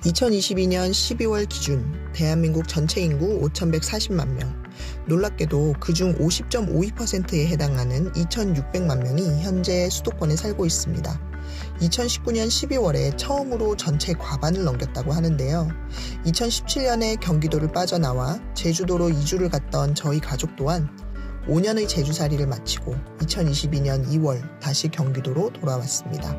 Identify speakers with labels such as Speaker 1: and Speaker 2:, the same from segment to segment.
Speaker 1: 2022년 12월 기준 대한민국 전체 인구 5,140만 명, 놀랍게도 그중 50.52%에 해당하는 2,600만 명이 현재 수도권에 살고 있습니다. 2019년 12월에 처음으로 전체 과반을 넘겼다고 하는데요. 2017년에 경기도를 빠져나와 제주도로 이주를 갔던 저희 가족 또한 5년의 제주살이를 마치고 2022년 2월 다시 경기도로 돌아왔습니다.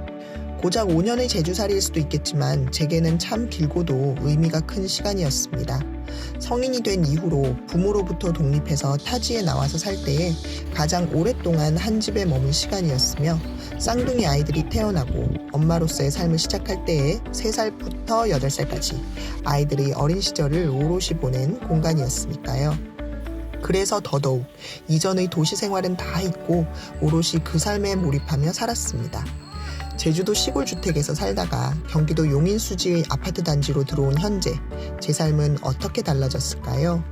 Speaker 1: 고작 5년의 제주살이일 수도 있겠지만 제게는 참 길고도 의미가 큰 시간이었습니다. 성인이 된 이후로 부모로부터 독립해서 타지에 나와서 살 때에 가장 오랫동안 한 집에 머문 시간이었으며, 쌍둥이 아이들이 태어나고 엄마로서의 삶을 시작할 때에 3살부터 8살까지 아이들의 어린 시절을 오롯이 보낸 공간이었으니까요. 그래서 더더욱 이전의 도시 생활은 다 잊고 오롯이 그 삶에 몰입하며 살았습니다. 제주도 시골 주택에서 살다가 경기도 용인 수지의 아파트 단지로 들어온 현재, 제 삶은 어떻게 달라졌을까요?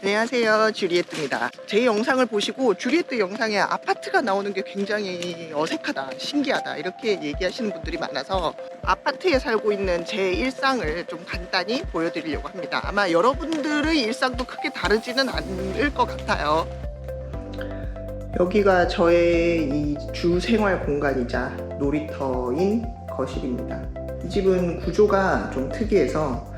Speaker 1: 안녕하세요, 주리에뜨입니다. 제 영상을 보시고 주리에뜨 영상에 아파트가 나오는 게 굉장히 어색하다, 신기하다 이렇게 얘기하시는 분들이 많아서 아파트에 살고 있는 제 일상을 좀 간단히 보여드리려고 합니다. 아마 여러분들의 일상도 크게 다르지는 않을 것 같아요. 여기가 저의 이 주 생활 공간이자 놀이터인 거실입니다. 이 집은 구조가 좀 특이해서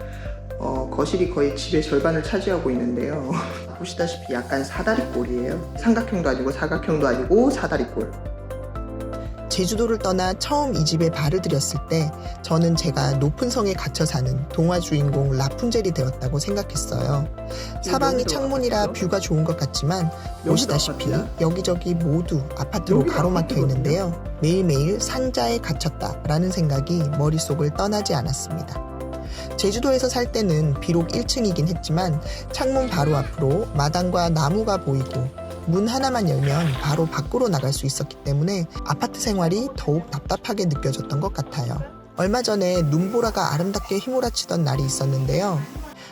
Speaker 1: 거실이 거의 집의 절반을 차지하고 있는데요. 보시다시피 약간 사다리꼴이에요. 삼각형도 아니고 사각형도 아니고 사다리꼴. 제주도를 떠나 처음 이 집에 발을 들였을 때 저는 제가 높은 성에 갇혀 사는 동화 주인공 라푼젤이 되었다고 생각했어요. 사방이 창문이라 뷰가 좋은 것 같지만 보시다시피 여기저기 모두 아파트로 가로막혀 있는데요. 매일매일 상자에 갇혔다라는 생각이 머릿속을 떠나지 않았습니다. 제주도에서 살 때는 비록 1층이긴 했지만 창문 바로 앞으로 마당과 나무가 보이고 문 하나만 열면 바로 밖으로 나갈 수 있었기 때문에 아파트 생활이 더욱 답답하게 느껴졌던 것 같아요. 얼마 전에 눈보라가 아름답게 휘몰아치던 날이 있었는데요.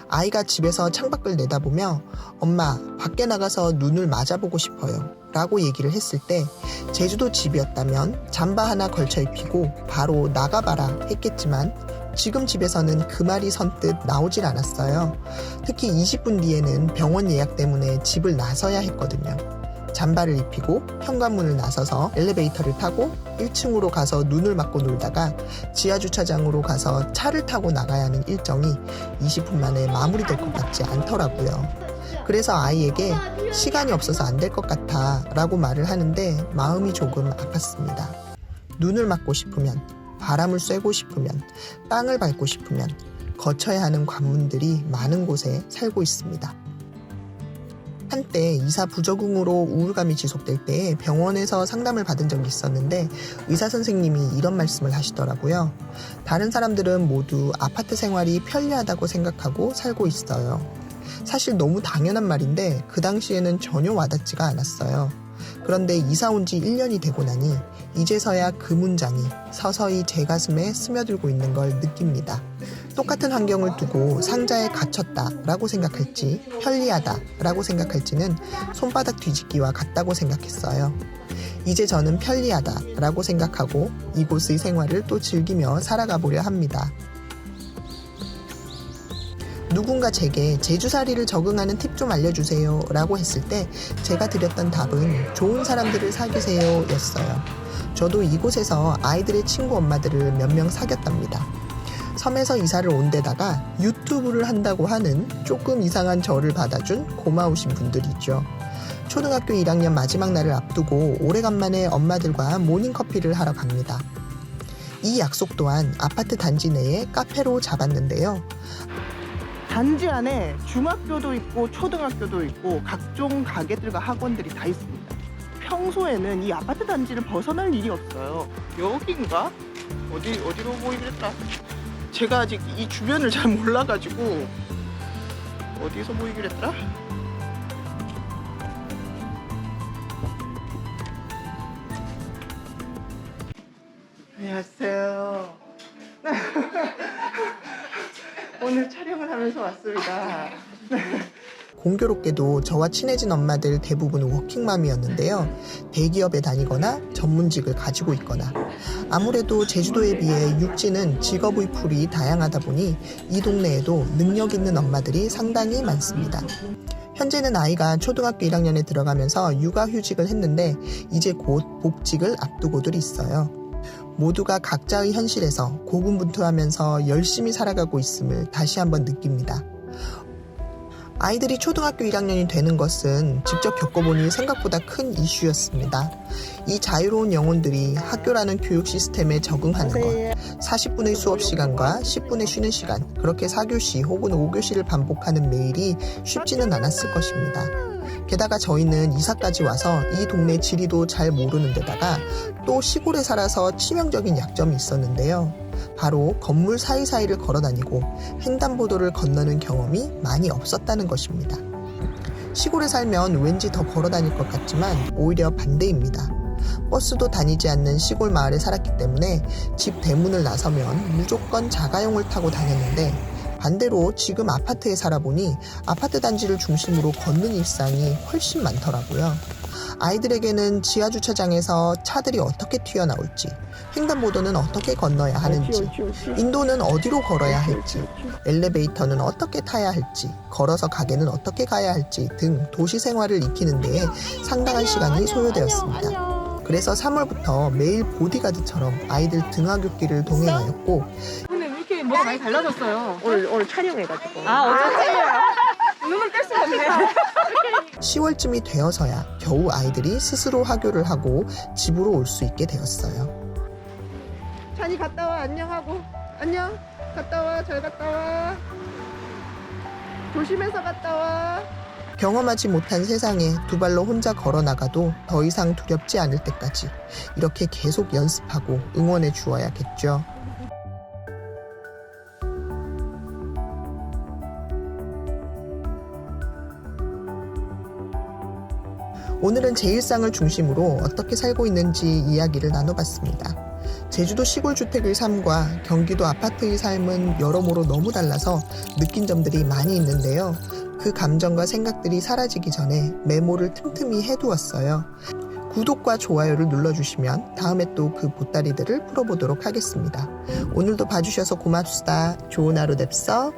Speaker 1: 아이가 집에서 창밖을 내다보며 엄마, 밖에 나가서 눈을 맞아보고 싶어요 라고 얘기를 했을 때 제주도 집이었다면 잠바 하나 걸쳐 입히고 바로 나가봐라 했겠지만 지금 집에서는 그 말이 선뜻 나오질 않았어요. 특히 20분 뒤에는 병원 예약 때문에 집을 나서야 했거든요. 잠바를 입히고 현관문을 나서서 엘리베이터를 타고 1층으로 가서 눈을 맞고 놀다가 지하주차장으로 가서 차를 타고 나가야 하는 일정이 20분 만에 마무리될 것 같지 않더라고요. 그래서 아이에게 시간이 없어서 안 될 것 같아 라고 말을 하는데 마음이 조금 아팠습니다. 눈을 맞고 싶으면, 바람을 쐬고 싶으면, 땅을 밟고 싶으면 거쳐야 하는 관문들이 많은 곳에 살고 있습니다. 한때 이사 부적응으로 우울감이 지속될 때 병원에서 상담을 받은 적이 있었는데 의사 선생님이 이런 말씀을 하시더라고요. 다른 사람들은 모두 아파트 생활이 편리하다고 생각하고 살고 있어요. 사실 너무 당연한 말인데 그 당시에는 전혀 와닿지가 않았어요. 그런데 이사 온 지 1년이 되고 나니 이제서야 그 문장이 서서히 제 가슴에 스며들고 있는 걸 느낍니다. 똑같은 환경을 두고 상자에 갇혔다 라고 생각할지 편리하다 라고 생각할지는 손바닥 뒤집기와 같다고 생각했어요. 이제 저는 편리하다 라고 생각하고 이곳의 생활을 또 즐기며 살아가 보려 합니다. 누군가 제게 제주살이를 적응하는 팁 좀 알려주세요 라고 했을 때 제가 드렸던 답은 좋은 사람들을 사귀세요 였어요. 저도 이곳에서 아이들의 친구 엄마들을 몇 명 사귀었답니다. 섬에서 이사를 온 데다가 유튜브를 한다고 하는 조금 이상한 저를 받아준 고마우신 분들이죠. 초등학교 1학년 마지막 날을 앞두고 오래간만에 엄마들과 모닝커피를 하러 갑니다. 이 약속 또한 아파트 단지 내에 카페로 잡았는데요. 단지 안에 중학교도 있고 초등학교도 있고 각종 가게들과 학원들이 다 있습니다. 평소에는 이 아파트 단지를 벗어날 일이 없어요. 여긴가? 어디로 보이겠다. 제가 아직 이 주변을 잘 몰라가지고 어디서 보이길 했더라? 안녕하세요. 오늘 촬영을 하면서 왔습니다. 공교롭게도 저와 친해진 엄마들 대부분 워킹맘이었는데요. 대기업에 다니거나 전문직을 가지고 있거나 아무래도 제주도에 비해 육지는 직업의 풀이 다양하다 보니 이 동네에도 능력 있는 엄마들이 상당히 많습니다. 현재는 아이가 초등학교 1학년에 들어가면서 육아휴직을 했는데 이제 곧 복직을 앞두고들 있어요. 모두가 각자의 현실에서 고군분투하면서 열심히 살아가고 있음을 다시 한번 느낍니다. 아이들이 초등학교 1학년이 되는 것은 직접 겪어보니 생각보다 큰 이슈였습니다. 이 자유로운 영혼들이 학교라는 교육 시스템에 적응하는 것, 40분의 수업 시간과 10분의 쉬는 시간, 그렇게 4교시 혹은 5교시를 반복하는 매일이 쉽지는 않았을 것입니다. 게다가 저희는 이사까지 와서 이 동네 지리도 잘 모르는 데다가 또 시골에 살아서 치명적인 약점이 있었는데요. 바로 건물 사이사이를 걸어다니고 횡단보도를 건너는 경험이 많이 없었다는 것입니다. 시골에 살면 왠지 더 걸어다닐 것 같지만 오히려 반대입니다. 버스도 다니지 않는 시골 마을에 살았기 때문에 집 대문을 나서면 무조건 자가용을 타고 다녔는데 반대로 지금 아파트에 살아보니 아파트 단지를 중심으로 걷는 일상이 훨씬 많더라고요. 아이들에게는 지하주차장에서 차들이 어떻게 튀어나올지, 횡단보도는 어떻게 건너야 하는지, 인도는 어디로 걸어야 할지, 엘리베이터는 어떻게 타야 할지, 걸어서 가게는 어떻게 가야 할지 등 도시 생활을 익히는 데에 상당한 시간이 소요되었습니다. 그래서 3월부터 매일 보디가드처럼 아이들 등하굣길을 동행하였고
Speaker 2: 근데 왜 이렇게 뭐가 많이 달라졌어요?
Speaker 1: 오늘 촬영해가지고
Speaker 2: 어쩐지요? 눈을 뗄 수가 없네.
Speaker 1: 10월쯤이 되어서야 겨우 아이들이 스스로 하교를 하고 집으로 올 수 있게 되었어요. 찬이 갔다 와. 안녕하고. 안녕. 갔다 와. 잘 갔다 와. 조심해서 갔다 와. 경험하지 못한 세상에 두 발로 혼자 걸어나가도 더 이상 두렵지 않을 때까지 이렇게 계속 연습하고 응원해 주어야겠죠. 오늘은 제 일상을 중심으로 어떻게 살고 있는지 이야기를 나눠봤습니다. 제주도 시골주택의 삶과 경기도 아파트의 삶은 여러모로 너무 달라서 느낀 점들이 많이 있는데요. 그 감정과 생각들이 사라지기 전에 메모를 틈틈이 해두었어요. 구독과 좋아요를 눌러주시면 다음에 또 그 보따리들을 풀어보도록 하겠습니다. 오늘도 봐주셔서 고맙습니다. 좋은 하루 됩서.